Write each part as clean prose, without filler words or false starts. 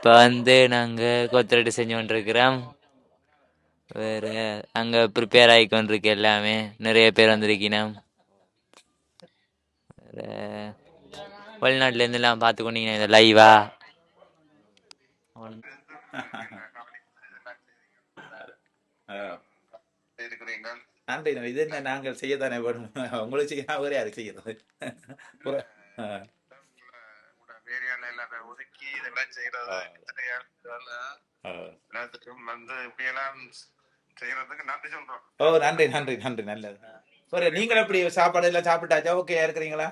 இப்போ நாங்க கொத்தரட்டு செஞ்சு கொண்டிருக்கிறோம். வேற அங்க ப்ரிப்பேர் ஆகி கொண்டிருக்கு எல்லாமே. நிறைய பேர் வந்திருக்கணும். வேற வெளிநாட்டுல இருந்து எல்லாம் பார்த்து கொண்டீங்க இந்த லைவா. நன்றி. இது என்ன நாங்கள் செய்யத்தானே வேணும். உங்களுக்கு செய்ய வேறு யாருக்கு செய்யறது? ஓ நன்றி நன்றி நன்றி, நல்லது. சரி, நீங்கள் எப்படி சாப்பாடு எல்லாம் சாப்பிட்டாச்சா? ஓகே இருக்கிறீங்களா?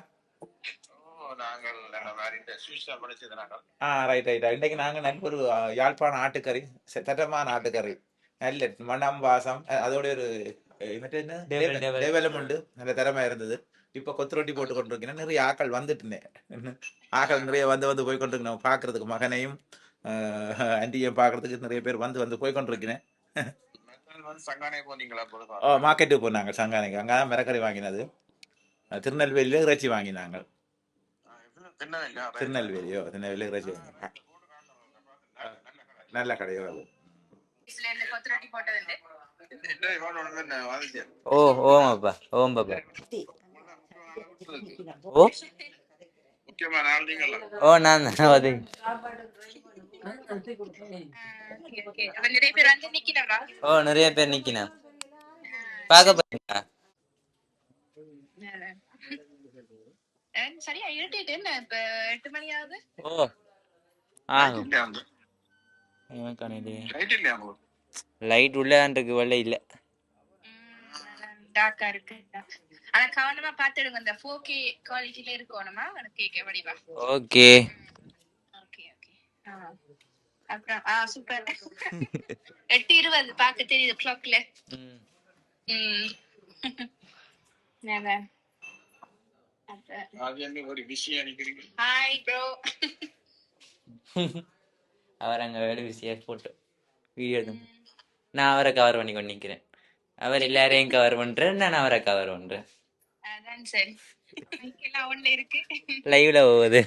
Right right. இன்றைக்கு நாங்கள் நண்பர் யாழ்ப்பாண ஆட்டுக்கறி, தட்டமான ஆட்டுக்கறி, நல்ல மனம் வாசம், அதோட ஒரு மற்ற என்ன டெவலம் உண்டு, நல்ல திறமை இருந்தது. இப்ப கொத்து ரொட்டி போட்டு கொண்டிருக்கேன். நிறைய ஆக்கள் வந்துட்டுனே, ஆக்கள் நிறைய வந்து வந்து போய் கொண்டிருக்கணும் பாக்குறதுக்கு. மகனையும் அண்டியும் பாக்குறதுக்கு நிறைய பேர் வந்து வந்து போய் கொண்டிருக்கிறேன். ஓ மார்க்கெட்டுக்கு போனாங்க, சங்கானைக்கு. அங்கதான் மிரக்கறி வாங்கினது. திருநெல்வேலியில இறைச்சி வாங்கினாங்க. திருநெல்வேலியோ, திருநெல்வேலி இறைச்சி வாங்கினாங்க. நல்ல கடையோ அது. ஓ ஓமாப்பா, ஓம் பாப்பா. ஓ ஓ நான் அது ஓ நிறைய பேர் நிக்கணும். பார்க்க போறீங்களா? ஓ ஆகும். லைட் உள்ளதான் இருக்கு, வெள்ளை இல்ல. ஓகே. அவர் அங்க வேலை பிஸியா போட்டு வீடியோ எடுத்து நான் அவரை கவர் பண்ணி கொண்டு நிக்கிறேன். அவர் எல்லாரையும் கவர் பண்றேன், நான் அவரை கவர் பண்றேன். லைவ்ல போகுது.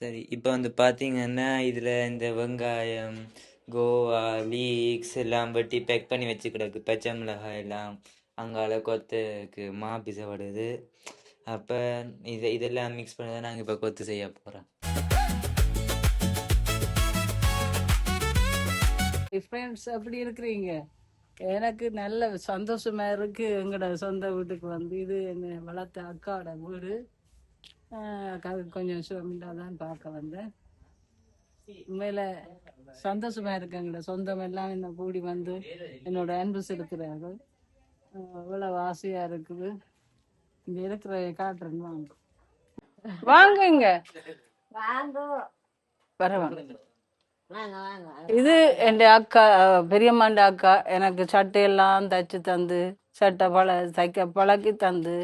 சரி, இப்போ பாத்தீங்கன்னா இதுல இந்த வெங்காயம், கோவா லீக்ஸ் எல்லாம் வெட்டி பேக் பண்ணி வச்சு கிடக்கு. பச்சை மிளகாய் எல்லாம் அங்கால கொத்துக்கு மா பிசப்படுது. அப்ப இதெல்லாம் மிக்ஸ் பண்ணி தான் நாங்க இப்ப கொத்து செய்ய போறோம். ஃப்ரெண்ட்ஸ் எப்படி இருக்கிறீங்க? எனக்கு நல்ல சந்தோஷமா இருக்கு. எங்களோட சொந்த வீட்டுக்கு வந்து இது என்ன வளர்த்த அக்காவோட வீடு. கொஞ்சம் சுவமில்லாதான் பார்க்க வந்தேன். உண்மையில சந்தோஷமா இருக்கு. எங்களோட சொந்தம் எல்லாம் என்ன கூடி வந்து என்னோட அன்பு செலுத்துறார்கள். இவ்வளவு ஆசையா இருக்குது. இங்க இருக்கிற காட்டுறேன், வாங்க வாங்குங்க பரவாயில்ல. இது என் அக்கா, பெரியம்மாண்ட அக்கா. எனக்கு சட்டையெல்லாம் தைச்சு தந்து, சட்டை தைக்க பழக்கி தந்து.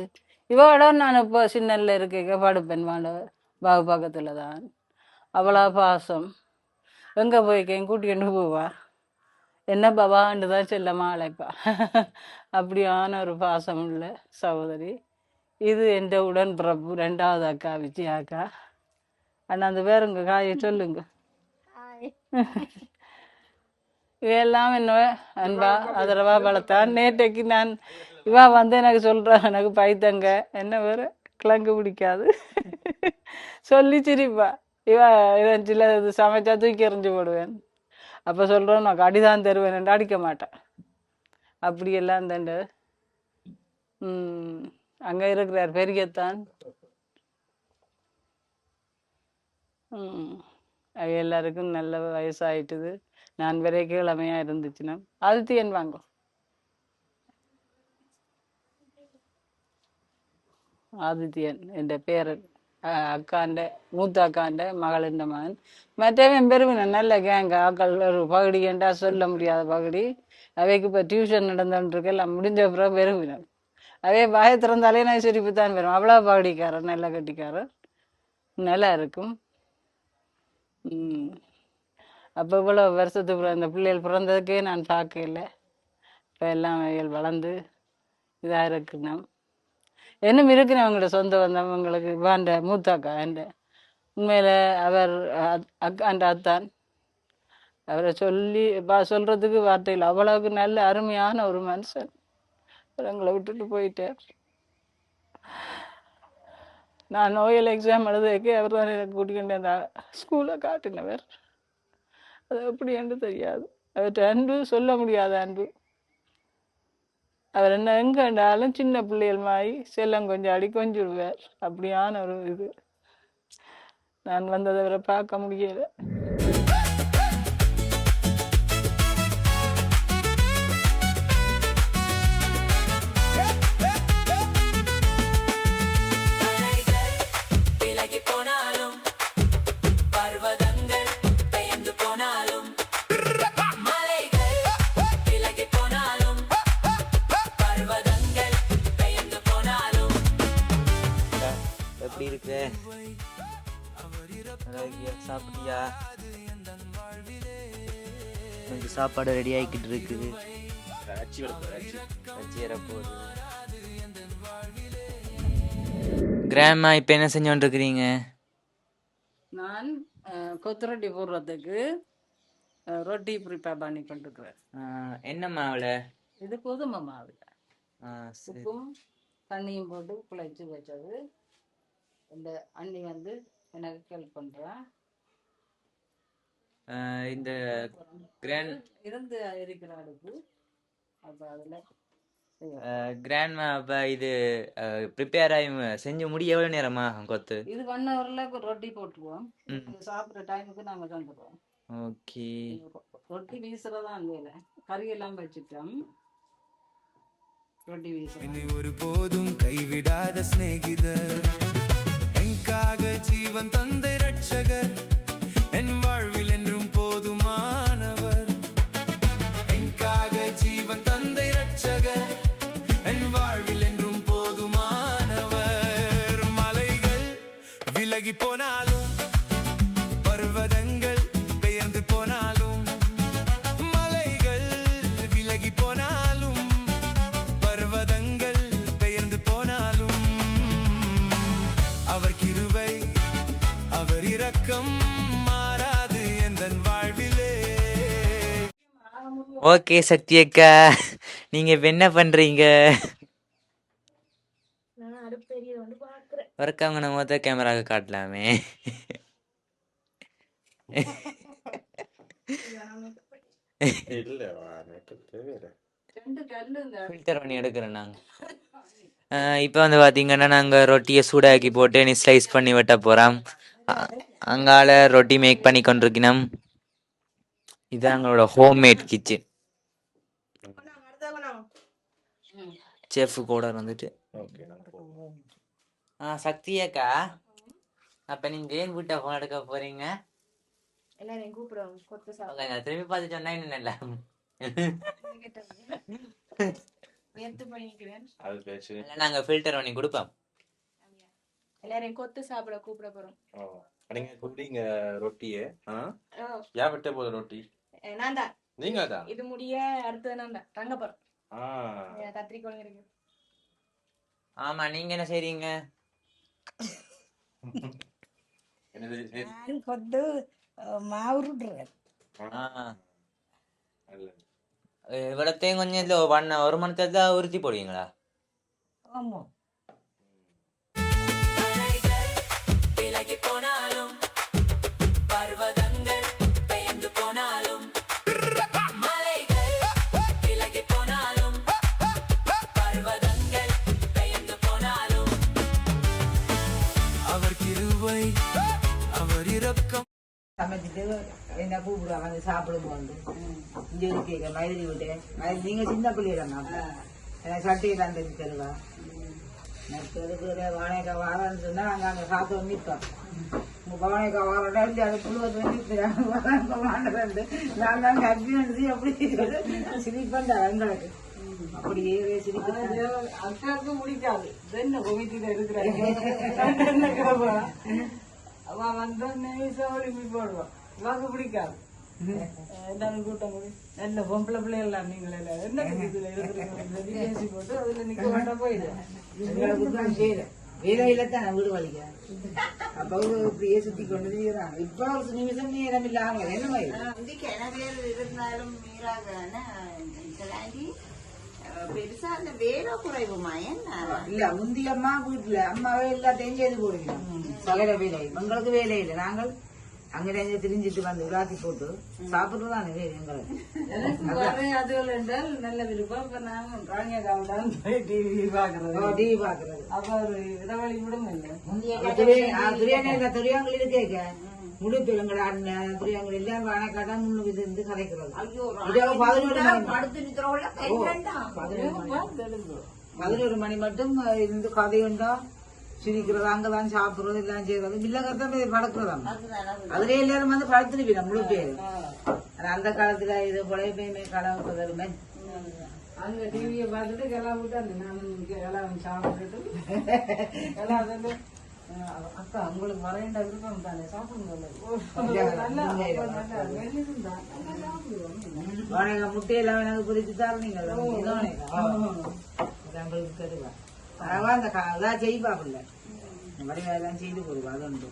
இவோட நான் இப்போ சின்னல்ல இருக்க படுப்பேன் வாண்ட பாகு பக்கத்துல தான். அவ்வளோ பாசம். எங்க போய்க்கேன் கூட்டிகிட்டு போவா. என்ன பாபான்னு தான் செல்லமா அழைப்பா. அப்படியான ஒரு பாசம் உள்ள சகோதரி. இது என் உடன்பிறப்பு ரெண்டாவது அக்கா, விஜயா அக்கா. அண்ணா அந்த பேருங்க காயை சொல்லுங்க. இவையெல்லாம் என்ன அன்பா ஆதரவா வளர்த்தான். நேற்றைக்கு நான் இவா எனக்கு சொல்றான், எனக்கு பைத்தங்க என்ன வேற கிழங்கு பிடிக்காது சொல்லி சிரிப்பா. இவா சில இது சமைச்சா தூக்கி எறிஞ்சு போடுவேன். அப்ப சொல்றேன், நான் அடிதான் தருவேன், அடிக்க மாட்டேன். அப்படியெல்லாம் தண்டு. அங்க இருக்கிறார் பெரியத்தான். அது எல்லாருக்கும் நல்ல வயசாயிட்டுது. நான் வரைக்கும் இளமையா இருந்துச்சுன்னா அழுத்தியன் வாங்க. ஆதித்யன் என் பேரன், அக்காண்ட மூத்த அக்காண்ட மகளின் மகன். மற்றவன் பெருவினன் நல்ல கேங்க ஆக்கள். ஒரு பகுடி என்றா சொல்ல முடியாத பகுடி. அவைக்கு இப்போ டியூஷன் நடந்துருக்கு, எல்லாம் முடிஞ்ச பிறகு பெருவினன். அவே வாய திறந்தாலே நான் சிரிப்பு தான் வரும். அவ்வளோ பகுடிக்காரன், நல்ல கட்டிக்காரன், நல்லா இருக்கும். ம். அப்போ இவ்வளோ வருஷத்துக்கு இந்த பிள்ளைகள் பிறந்ததுக்கே நான் பார்க்கல. இப்போ எல்லாம் அவைகள் வளர்ந்து இதாக இருக்கணும். இன்னும் இருக்கணும் அவங்களோட சொந்த வந்தவங்களுக்கு வாண்ட மூத்தாக்கா என்ற உண்மையில் அவர் அக்காண்ட அத்தான் அவரை சொல்லி சொல்கிறதுக்கு வார்த்தையில் அவ்வளவுக்கு நல்ல அருமையான ஒரு மனுஷன். எங்களை விட்டுட்டு போயிட்டார். நான் நோயில் எக்ஸாம் எழுதுறதுக்கே அவர் தான் எனக்கு கூட்டிக்கிட்டு அந்த ஸ்கூலை காட்டினவர். அது எப்படி என்று தெரியாது. அவர்கிட்ட அன்பு சொல்ல முடியாத அன்பு. அவர் என்ன எங்கே கண்டாலும் சின்ன பிள்ளைகள் மாதிரி செல்லம் கொஞ்சம் அடி கொஞ்சிடுவார். அப்படியான ஒரு இது நான் வந்ததை அவரை பார்க்க முடியலை. எப்படி இருக்க? சாப்பிட்டியா? எனக்கு சாப்பாடு ரெடி ஆகிக்கிட்டு இருக்குது. கிராமா இப்போ என்ன செஞ்சோன்னு இருக்கிறீங்க? நான் கொத்து போடுறதுக்கு ரொட்டி ப்ரிப்பேர் பண்ணி கொண்டிருக்கிறேன். என்ன மாவில்? இது கோதுமை மாவில் உப்பும் தண்ணியும் போட்டு குழைச்சி வச்சது. இந்த அண்ணி வந்து எனக்கு ஹெல்ப் பண்ணுறேன். இந்த கிராண்ட் இருந்து இருக்கிற அடுப்பு அப்போ அதில் கிராண்ட்மா அப்போ இது ப்ரிப்பேர் ஆகி செஞ்சு முடிய எவ்வளோ நேரமா கொத்து? இது 1 ஹவரில் ரொட்டி போட்டுருவோம். சாப்பிட்ற டைமுக்கு நாங்கள் தந்துடுவோம். ஓகே. ரொட்டி வீசுறதான் வேலை. கறியெல்லாம் வச்சுட்டோம். ரொட்டி வீசுறோம். ஒரு போதும் கைவிடாத சிநேகிதர், எங்காக ஜீவன் தந்தை ரட்சகர், என் வாழ்வில் என்றும் போதுமானவர். எங்காக ஜீவன் தந்தை ரட்சகர், என் வாழ்வில் என்றும் போதுமானவர். மலைகள் விலகி போனாலும், பர்வதங்கள் பெயர்ந்து போனாலும், மலைகள் விலகி போனாலும், பர்வதங்கள் பெயர்ந்து போனாலும், அவர் கிருபை அவர் இரக்கம் மாறாது எந்தன் வாழ்விலே. ஓகே சக்தி அக்கா, நீங்க இப்ப என்ன பண்றீங்க? ஒர்க்காங்க நம்ம மொத்த கேமராவை காட்டலாமே. ஃபில்டர் பண்ணி எடுக்கிறேன் நாங்கள். இப்போ வந்து பார்த்தீங்கன்னா நாங்கள் ரொட்டியை சூடாக்கி போட்டு நீ ஸ்லைஸ் பண்ணி வெட்ட போகிறோம். அங்கால ரொட்டி மேக் பண்ணி கொண்டிருக்கணும். இதுதான் எங்களோட ஹோம்மேட் கிச்சன். செஃப் கூட வந்துட்டு சக்தியாக்கா, அப்போ நீங்கள் ஏன் வீட்டை ஃபோன் எடுக்க போகிறீங்க? திரும்பி பார்த்து சொன்னா என்ன நாங்க ஃபில்டர் பண்ணி கொடுப்போம். எல்லாரையும் கொத்து சாப்பிட கூப்பிட போறோம். நீங்க குடிங்க ரொட்டியே. யா வெட்ட போகுது ரொட்டி? நான் தான். நீங்க தான். இது முடிய அடுத்தது நான் தான் தங்க போறோம். கத்திரிக்கோள் இருக்கு. ஆமா, நீங்க என்ன செய்றீங்க? நான் கொத்து மாவு உருட்டுறேன். இவ்வளோத்தையும் கொஞ்சம் இல்லை 1 மணி நேரத்தில் தான் உறுத்தி போடுவீங்களா? ஆமா. அவர் கிருபை அவர் இரக்கம். சமைச்சிட்டு என்ன கூப்பிடுவாங்க வந்து சாப்பிடும்போது இங்கே இருக்கீங்க மயிரி விட்டு நீங்க சின்ன பிள்ளைங்க எனக்கு சட்டையை தந்து தருவா. எனக்கு இருக்கிற வாழைக்கா வாரன்னு சொன்னா நாங்கள் அங்கே சாப்பிட்டு நிற்போம். உங்க வாழைக்கா வாரட்டா இல்லை அது புழுவத்து நிற்கிறாங்க வாழைக்கா நான் தான் கப்பி வந்து அப்படி சிரிப்பேன் எங்களுக்கு. அப்படியே சிரிப்பேன். அக்காவுக்கு முடிக்காது. என்ன கோவிட்டில் இருக்கிறாங்க அவன் வந்து நெய்ஸா ஒளிப்பி போடுவான். வாக்கு பிடிக்காது எல்லாரும் கூட்டம் கூடி நல்ல பொம்பளை பிள்ளைகள் நீங்கள் எல்லாம் என்ன இதுல இருக்கிறீங்க பேசி போட்டு அதுல நிக்க வேண்டாம் போயிடுவேன். எங்களுக்கு தான் வேலையில தான் வீடு வலிக்க அப்ப இப்படியே சுத்தி கொண்டு இருக்கிறாங்க. இப்ப ஒரு நிமிஷம் நேரம் இல்லாம என்ன மாதிரி இருந்தாலும் பெருசா அந்த வேலை குறைவுமா என்ன இல்ல முந்தி அம்மா வீட்டுல அம்மாவே எல்லாத்தையும் செய்து போடுகிறோம். சகல வேலை எங்களுக்கு வேலை இல்லை. நாங்கள் அங்கே திரிஞ்சிட்டு வந்து விளாத்தி போட்டு சாப்பிடுறதானே வேலை எங்களுக்கு. எனக்கு வர அதுகள் என்றால் நல்ல விருப்பம். இப்ப நான் ராணியக்காவுடன் போய் டிவி பாக்குறது டிவி பாக்குறது அப்ப ஒரு இடவழி விடும் இல்லை. துரியாங்கள் கேட்க முடிப்பு எங்களை அண்ணன் துரியாங்கள் எல்லாம் வணக்காட்டா முன்னுக்கு இருந்து கதைக்கிறது. 11 மணி மட்டும் இருந்து கதையுண்டா சிரிக்கிறது அங்கதான் சாப்பிடுறது எல்லாம் செய்யறது பிள்ளைதான் படக்குறதாம். அதுல எல்லாரும் வந்து படுத்துருப்பீங்க முழு பேரு. அந்த காலத்துல இது பொழைப்பையுமே கலவுக்குதலுமே அங்க டிவியை பார்த்துட்டு கிளா விட்டு நானும் எல்லாம் சாப்பிட்டுட்டு எல்லாம் வந்து அக்கா உங்களுக்கு வரையண்டா விருப்பம் தானே சாப்பிடுங்க முட்டையெல்லாம் எனக்கு குறித்து தரீங்க அந்த அதான் செய்வாப்புல வடிவெல்லாம் செய்து போடுவா. அது உண்டு.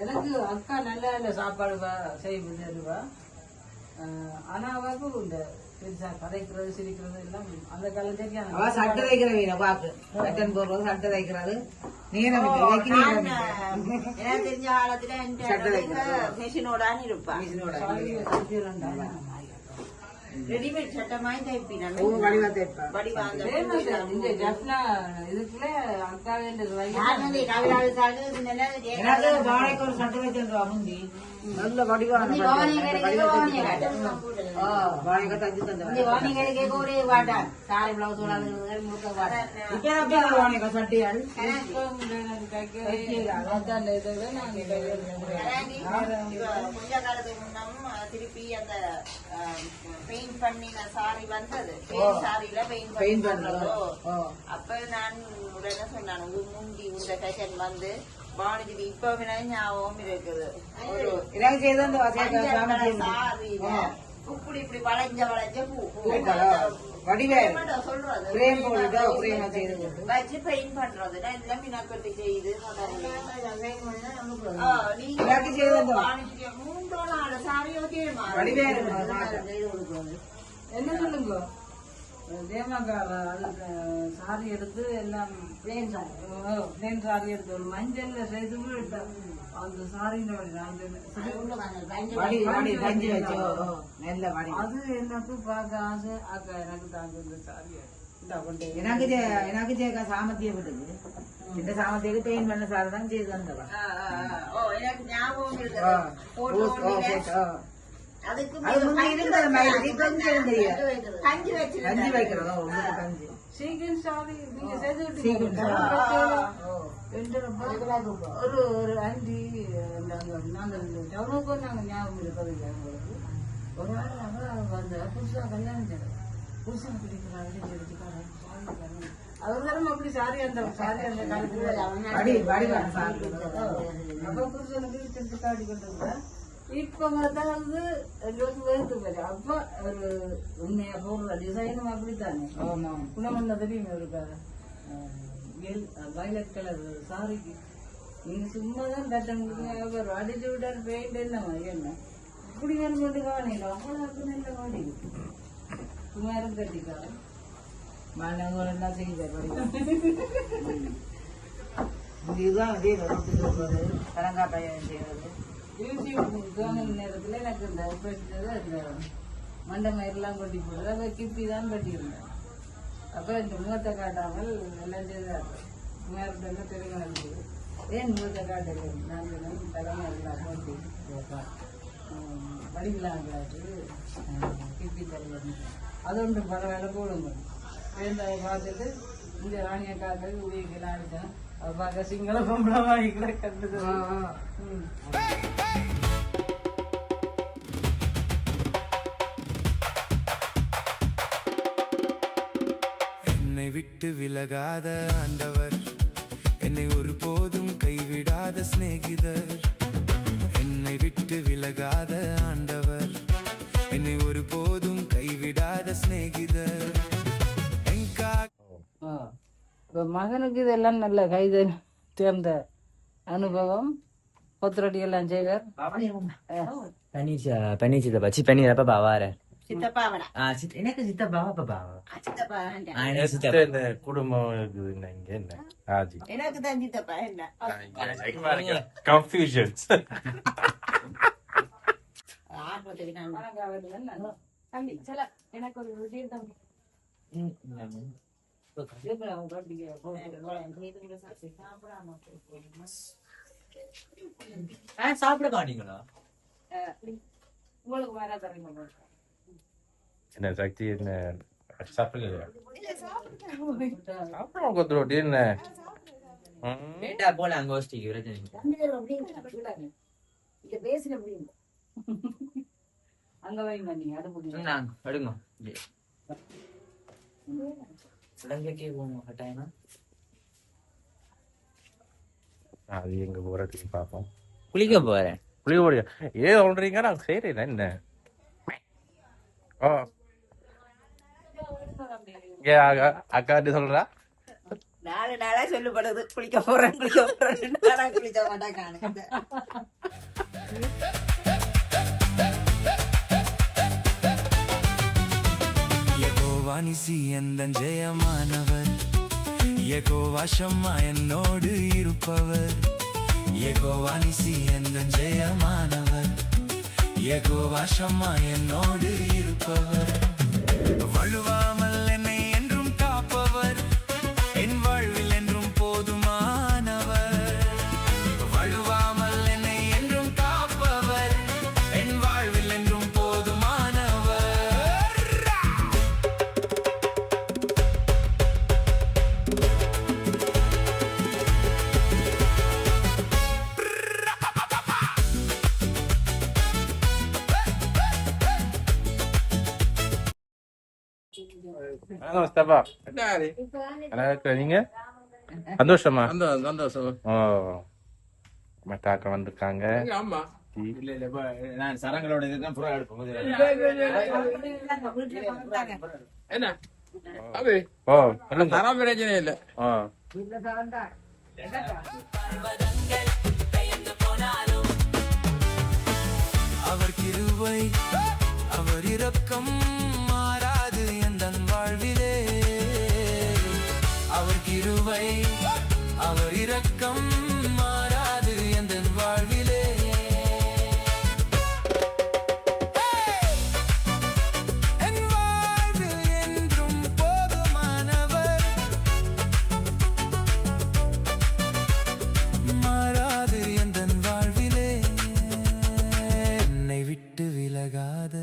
எனக்கு அக்கா நல்ல சாப்பாடு செய்வா. ஆனா அவருக்கு இந்த பெருசா கதைக்கிறது சிரிக்கிறது எல்லாம் அந்த காலத்துக்கு அவ சட்டை தைக்கிற வீர பாக்கு பட்டன் போடுறது சட்டை தைக்கிறது நேரம் எனக்கு தெரிஞ்ச காலத்துல மிஷினோட இருப்பா. ரெடிமேட் சட்டமாய் தைப்பினா இதுக்குள்ள அக்கா வாழைக்கு ஒரு சட்டை தைச்சிருவா முந்தி நல்ல வடிவான வாழைக்கு தஞ்சு தந்த வாழைக்க சட்டையாள் கொஞ்ச காலத்துக்கு முன்னம் திருப்பி அந்த பெயிண்ட் பண்ணின சாரி வந்தது. சாரியில பெயிண்ட் பண்றதோ அப்ப நான் உடனே சொன்னான் முந்தி உந்த ஃபேஷன் வந்து வாணிஜி இப்ப ஞாபகம் இருக்குது. சாரியில இப்படி இப்படி வளைஞ்ச வளைஞ்ச பூ வச்சு பெயிண்ட் பண்றது எல்லாம் மினக்கட்டு செய்து 3 சாரியோ என்ன சொல்லுங்க தேமாக்கார சாரி எடுத்து எல்லாம் பிளேன் சாரி எடுத்து ஒரு மஞ்சள்ல செய்து அந்த சாரியில அது எனக்கு பார்க்க ஆசை. அக்கா எனக்கு தாங்க இந்த சாரியை எனக்கு சாமத்தியம் விடுது. இந்த சாமத்தியக்கு பெயிண்ட் பண்ண சாரி தான் செய்து தந்தவா. கஞ்சி வைக்கிறதோ கஞ்சி சீக்கிரம் சாரி நீங்க செய்து ஒரு ஆண்டி நாங்கள் டவுனுக்கு நாங்க ஞாபகம் இருப்பதில்லை உங்களுக்கு. ஒரு நாள் வந்து புதுசா கல்யாணம் செய்யறோம் புருஷன் பிடிக்கிறாரு அவர்களும் அப்படி சாரி அந்த காலத்துல அப்ப புருஷனுக்கு சென்று காடி கொண்டு இப்ப வந்து எங்களுக்கு வெறுத்து போயிரு. அப்ப ஒரு உண்மையா போடுற டிசைனும் அப்படித்தானே குணமண்ண தெரியும் இருக்காரு வயலட் கலர் சாரிக்கு நீங்க சும்மாதான் கட்டணும் அடிச்சு விட்டாரு பெயிண்ட் என்ன இப்படி வேணும் கொண்டு காணில அவ்வளவு நல்ல வாடி சுமாரும் கட்டிக்காரு என்ன செய்யுது இதுதான் இதே சொல்றது கலங்கா பையன் செய்யறது. நேரத்துல எனக்கு இந்த இந்த மண்டை மயிரெல்லாம் கொட்டி போடுறது அதை கிப்பி தான் கட்டியிருந்தேன். அப்ப இந்த முகத்தை காட்டாமல் எல்லாம் செய்தார். மேற்கொண்டு தெரியும் ஏன் முகத்தை காட்டல நான் தலைமை எல்லாம் போட்டி படிக்கலாம் கிப்பி தருவது அது ஒன்று பரவாயில்ல போடுங்க. வேண்டாவை பார்த்துட்டு இந்த ராணியக்காக உயிர்க்கலாம் அடித்தேன். அது பார்க்க சிங்கள பொம்பளை வாங்கி கூட கட்டுது. என்னை விட்டு விலகாத ஆண்டவர் என்னை ஒருபோதும் கைவிடா கைவிடாத சிநேகிதர், என்னை விட்டு விலகாத ஆண்டவர், என்னை ஒருபோதும் கைவிடாத சிநேகிதர். இப்போ மகனுக்கு இதெல்லாம் நல்ல கைது தேர்ந்த அனுபவம். கொத்துரொட்டி எல்லாம் செய்வார். பன்னீர் பச்சி பன்னீர் அப்ப பாவார சித்தப்பாவடா எனக்கு சித்தப்பாவா பாப்பாவா சித்தப்பா இந்த குடும்பம் இருக்குது இங்க என்ன ஆஜி எனக்கு தான் சித்தப்பா என்ன கன்ஃபியூஷன்ஸ். ஆர்வத்துக்கு நான் தம்பி சில எனக்கு ஒரு வீடு தம்பி சாப்பிட காணீங்களா? உங்களுக்கு வேற தரீங்க என்ன சக்தி என்ன சாப்பிடலையா? சாப்பிடுவோம் கொத்து ரொட்டி என்ன கேட்டா போல அங்கோஷ்டிக்கு பேசின முடியும் அங்க வைங்க நீங்க அது முடியும். எடுங்க இலங்கைக்கே போகணும் கட்டாயமா. அது எங்க போறதுக்கு பார்ப்போம். குளிக்க போறேன். குளிக்க போறியா? ஏன் சொல்றீங்க? நான் செய்யறேன் என்ன. ஓ அக்காட்டி சொல்றா 4 நாளா சொல்லப்படுது குளிக்க போறேன் குளிக்க மாட்டாங்க. யெகோவா நிசி எந்தன் ஜெயமானவர், யெகோவா ஷம்மா என்னோடு இருப்பவர், யெகோவா நிசி எந்தன் ஜெயமானவர், யெகோவா ஷம்மா என்னோடு இருப்பவர், வழுவாமல் என்னை என்றும் காப்பவர், என் வாழ்வில் என்றும் போதுமானவர், வழுவாமல் என்னை என்றும் காப்பவர், என் வாழ்வில் என்றும் போதுமானவர். முஸ்தபா நீங்க சந்தோஷமா? சந்தோஷம். ஓ மட்டாக்க வந்திருக்காங்க. ஆமா நான் சரங்களோட இதுதான் புறா எடுப்போம். என்ன அது ஓ சொல்லுங்க. தரம் பிரச்சனை இல்ல. ஓ அவர் கிருபை அவர் இரக்கம் மாறாது எந்தன் வாழ்விலே, அவர் கிருபை அவர் இரக்கம் மாறாது எந்தன் வாழ்விலே, என் வாழ்வில் என்றும் போதுமானவர், மாறாது எந்தன் வாழ்விலே, என்னை விட்டு விலகாத